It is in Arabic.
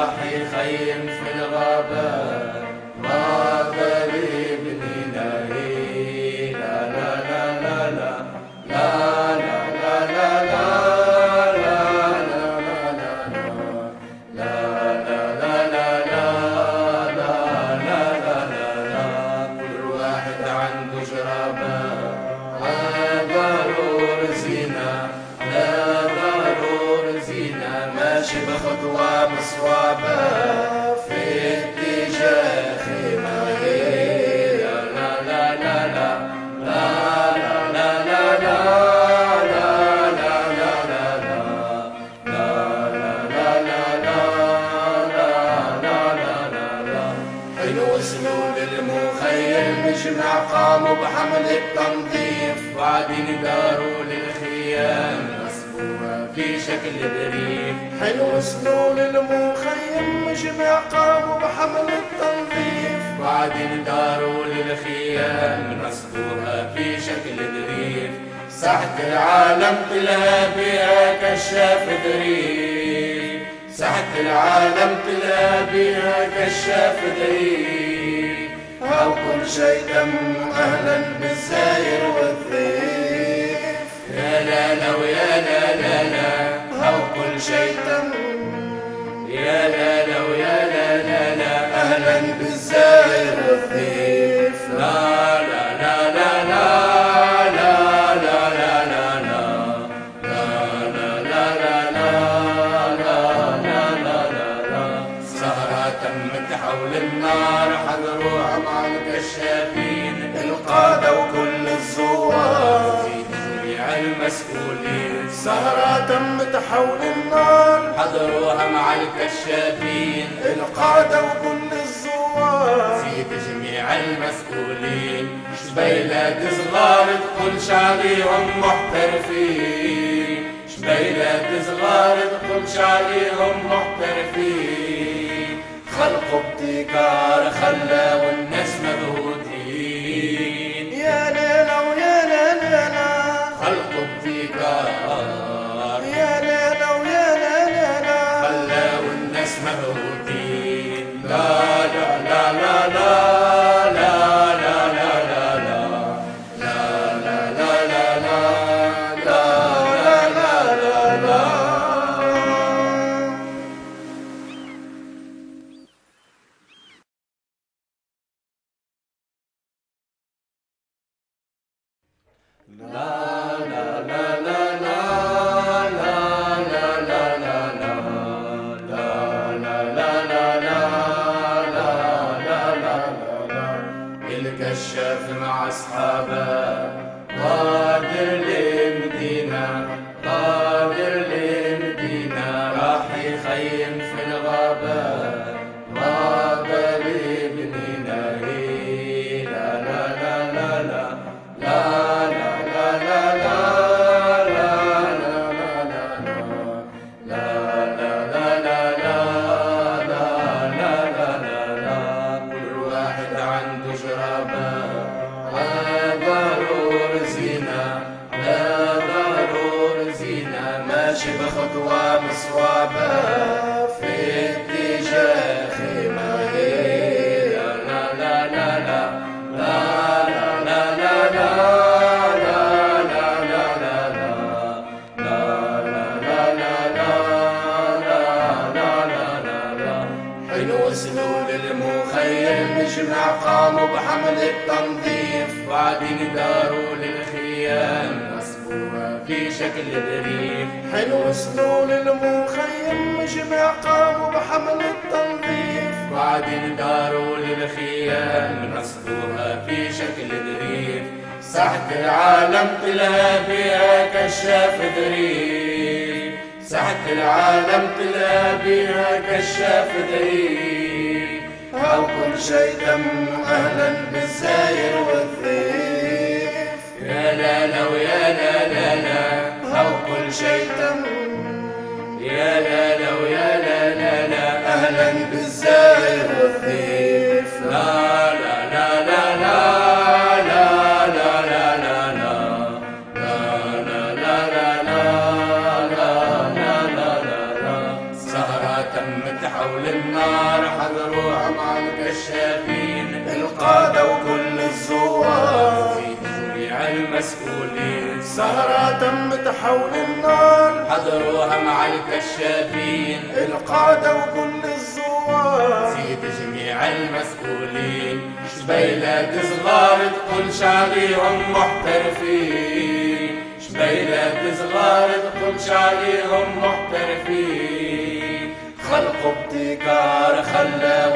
راح يخيم في الغابة وقريب لينا لا لا لا لا لا لا لا لا لا لا بخطوة مصوابة في اتجاه خيمة لا لا لا لا لا لا لا لا لا لا لا لا لا حلو سلول المخيم مجمع قاموا بحمل التنظيف بعدين داروا للخيام في شكل بريف. حلو سلول المخيم مجمع قاموا بحمل التنظيف بعدين داروا للخيام نصبوها في شكل دريف. ساحة العالم طلع بها كشاف دريف ساحة العالم طلع بها كشاف دريف هاو كل شي تم أهلا بالزاير والضيف يا لا لا ويا لا لا لا هاو كل شي تم يا لا لا ويا لا لا لا أهلا بالزاير والضيف لا لا لا لا لا لا لا لا لا لا لا لا لا لا سهرة تمت حول النار حضروها مع الكشافين القادة وكل الزوار المسؤولين. سهرة تمت حول النار حضروها مع الكشافين القادة وكل الزوار في تجميع المسؤولين. شبيلات صغار تقولش عليهم محترفين شبيلات صغار تقولش عليهم محترفين خلقوا ابتكار خلاوا الناس مبهوتين يا ليلى ويا ليلى خلقوا ابتكار يا ليلى ويا ليلى خلاوا الناس مبهوتين لا لا لا لا لا لا لا لا لا لا لا لا لا لا لا لا لا الكشاف مع أصحابه غادر لمدينة راح يخيم في الغابة وقريب لينا لا لا لا لا لا لا لا لا لا بخطوة مصوابة في اتجاه خيمة لا لا لا لا لا لا لا لا لا حلو سلول المخيم مجمع قاموا بحمل التنظيف بعدين داروا للخيام في شكل بريف. حلو سلول المخيم مجمع قاموا بحمل التنظيف بعدين داروا للخيام نصبوها في شكل دريف. ساحة العالم طلع بها كشاف دريف ساحة العالم طلع بها كشاف دريف هاو كل شي تم أهلا بالزاير والضيف يا لا لا ويا لا لا لا هاو كل شي تم يا لا لا ويا لا لا لا أهلا بالزاير والضيف لا لا لا لا لا لا لا لا لا لا لا لا لا لا لا سهرة تمت حول حول النار حضروها مع الكشافين القادة وكل الزوار في جميع المسؤولين. سهرة تمت حول النار حضروها مع الكشافين القادة وكل الزوار في جميع المسؤولين. شبيلات صغار تقولش عليهم محترفين، شبيلات صغار تقولش عليهم محترفين. خلقوا ابتكار خلاو